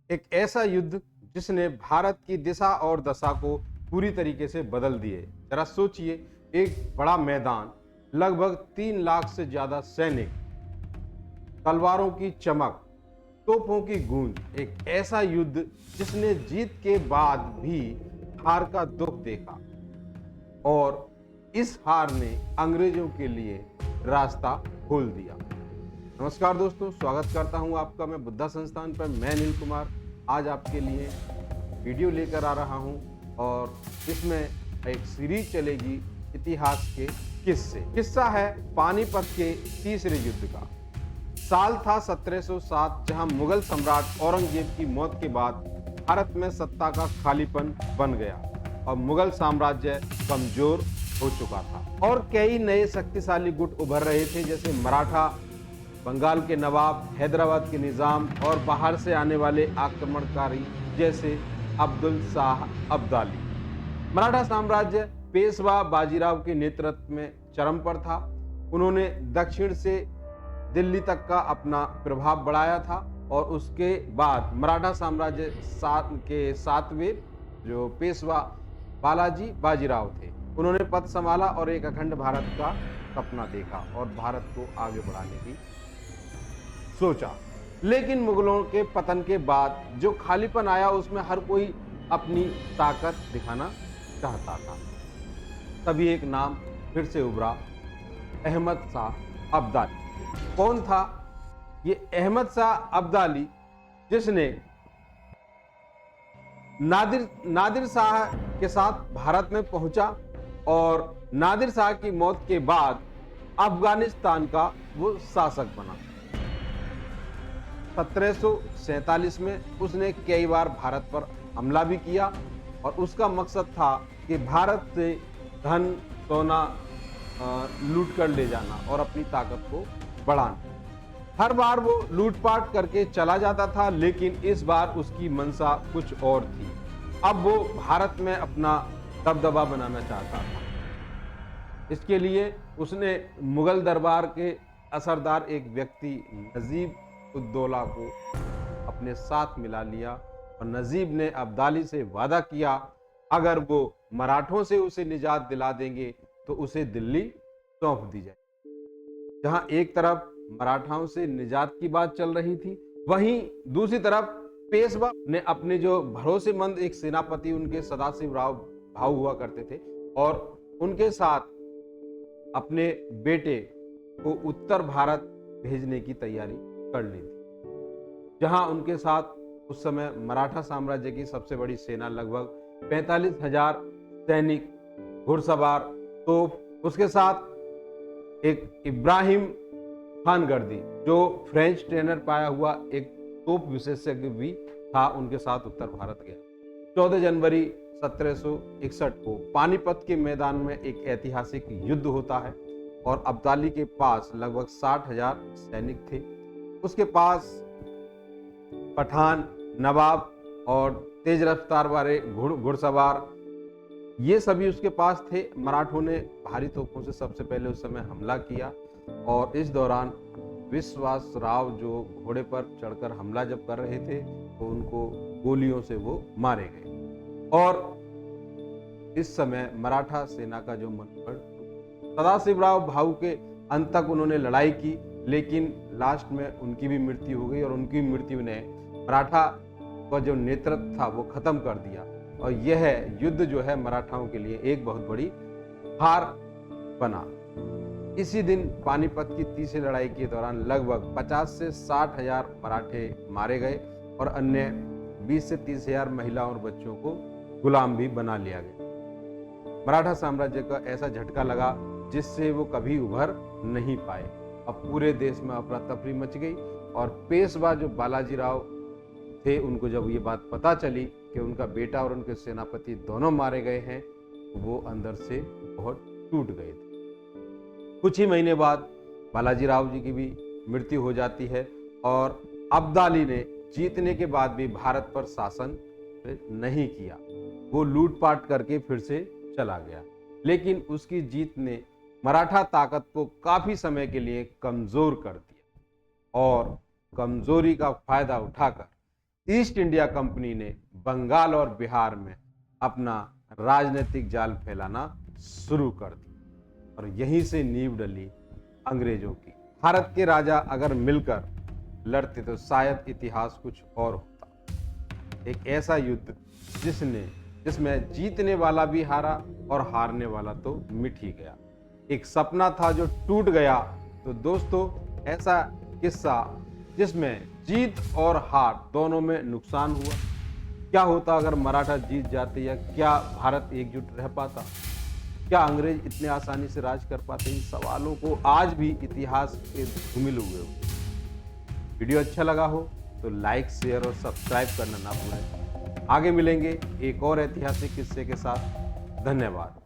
एक ऐसा युद्ध जिसने भारत की दिशा और दशा को पूरी तरीके से बदल दिए। जरा सोचिए, एक बड़ा मैदान, लगभग 3 लाख से ज्यादा सैनिक, तलवारों की चमक, तोपों की गूंज, एक ऐसा युद्ध जिसने जीत के बाद भी हार का दुख देखा और इस हार ने अंग्रेजों के लिए रास्ता खोल दिया। नमस्कार दोस्तों, स्वागत करता हूं आपका मैं बुद्धा संस्थान पर। मैं अनिल कुमार आज आपके लिए वीडियो लेकर आ रहा हूं और इसमें एक सीरीज चलेगी इतिहास के किस्से। किस्सा है पानीपत के तीसरे युद्ध का। साल था 1707, जहां मुगल सम्राट औरंगजेब की मौत के बाद भारत में सत्ता का खालीपन बन गया और मुगल साम्राज्य कमजोर हो चुका था और कई नए शक्तिशाली गुट उभर रहे थे, जैसे मराठा, बंगाल के नवाब, हैदराबाद के निजाम और बाहर से आने वाले आक्रमणकारी जैसे अब्दुल शाह अब्दाली। मराठा साम्राज्य पेशवा बाजीराव के नेतृत्व में चरम पर था। उन्होंने दक्षिण से दिल्ली तक का अपना प्रभाव बढ़ाया था और उसके बाद मराठा साम्राज्य के सातवें जो पेशवा बालाजी बाजीराव थे, उन्होंने पद संभाला और एक अखंड भारत का सपना देखा और भारत को आगे बढ़ाने की सोचा। लेकिन मुगलों के पतन के बाद जो खालीपन आया उसमें हर कोई अपनी ताकत दिखाना चाहता था। तभी एक नाम फिर से उभरा, अहमद शाह अब्दाली। कौन था ये अहमद शाह अब्दाली, जिसने नादिर शाह के साथ भारत में पहुंचा और नादिर शाह की मौत के बाद अफगानिस्तान का वो शासक बना। 1747 में उसने कई बार भारत पर हमला भी किया और उसका मकसद था कि भारत से धन सोना लूट कर ले जाना और अपनी ताकत को बढ़ाना। हर बार वो लूटपाट करके चला जाता था, लेकिन इस बार उसकी मंशा कुछ और थी। अब वो भारत में अपना दबदबा बनाना चाहता था। इसके लिए उसने मुगल दरबार के असरदार एक व्यक्ति नजीब उद्दौला को अपने साथ मिला लिया और नजीब ने अब्दाली से वादा किया, अगर वो मराठों से उसे निजात दिला देंगे तो उसे दिल्ली सौंप दी जाए। जहां एक तरफ मराठाओं से निजात की बात चल रही थी, वहीं दूसरी तरफ पेशवा ने अपने जो भरोसेमंद एक सेनापति उनके सदाशिव राव भाऊ हुआ करते थे और उनके साथ अपने बेटे को उत्तर भारत भेजने की तैयारी कर ली थी। जहां उनके साथ उस समय मराठा साम्राज्य की सबसे बड़ी सेना, लगभग 45,000 सैनिक, घुड़सवार, तोप, उसके साथ एक इब्राहिम खान गर्दी जो फ्रेंच ट्रेनर पाया हुआ एक तोप विशेषज्ञ भी था, उनके साथ उत्तर भारत गया। 14 जनवरी 1761 को पानीपत के मैदान में एक ऐतिहासिक युद्ध होता है और अब्दाली के पास लगभग 60,000 सैनिक थे। उसके पास पठान, नवाब और तेज रफ्तार वाले घुड़सवार, ये सभी उसके पास थे। मराठों ने भारी तोपों से सबसे पहले उस समय हमला किया और इस दौरान विश्वास राव जो घोड़े पर चढ़कर हमला जब कर रहे थे तो उनको गोलियों से वो मारे गए और इस समय मराठा सेना का जो मनोबल, सदाशिवराव भाऊ के अंत तक उन्होंने लड़ाई की, लेकिन लास्ट में उनकी भी मृत्यु हो गई और उनकी मृत्यु ने मराठा का जो नेतृत्व था वो खत्म कर दिया और यह युद्ध जो है मराठाओं के लिए एक बहुत बड़ी हार बना। इसी दिन पानीपत की तीसरी लड़ाई के दौरान लगभग 50 से 60,000 मराठे मारे गए और अन्य 20 से 30,000 महिलाओं और बच्चों को गुलाम भी बना लिया गया। मराठा साम्राज्य का ऐसा झटका लगा जिससे वो कभी उभर नहीं पाए। अब पूरे देश में अफरा तफरी मच गई और पेशवा जो बालाजी राव थे, उनको जब ये बात पता चली कि उनका बेटा और उनके सेनापति दोनों मारे गए हैं, तो वो अंदर से बहुत टूट गए थे। कुछ ही महीने बाद बालाजी राव जी की भी मृत्यु हो जाती है और अब्दाली ने जीतने के बाद भी भारत पर शासन नहीं किया। वो लूटपाट करके फिर से चला गया, लेकिन उसकी जीत ने मराठा ताकत को काफी समय के लिए कमजोर कर दिया और कमजोरी का फायदा उठाकर ईस्ट इंडिया कंपनी ने बंगाल और बिहार में अपना राजनीतिक जाल फैलाना शुरू कर दिया और यहीं से नींव डली अंग्रेजों की। भारत के राजा अगर मिलकर लड़ते तो शायद इतिहास कुछ और होता। एक ऐसा युद्ध जिसमें जीतने वाला भी हारा और हारने वाला तो मिट ही गया। एक सपना था जो टूट गया। तो दोस्तों, ऐसा किस्सा जिसमें जीत और हार दोनों में नुकसान हुआ। क्या होता अगर मराठा जीत जाते, या क्या भारत एकजुट रह पाता? क्या अंग्रेज इतने आसानी से राज कर पाते? इन सवालों को आज भी इतिहास के धूमिल हुए हो। वीडियो अच्छा लगा हो तो लाइक, शेयर और सब्सक्राइब करना ना भूलें। आगे मिलेंगे एक और ऐतिहासिक किस्से के साथ। धन्यवाद।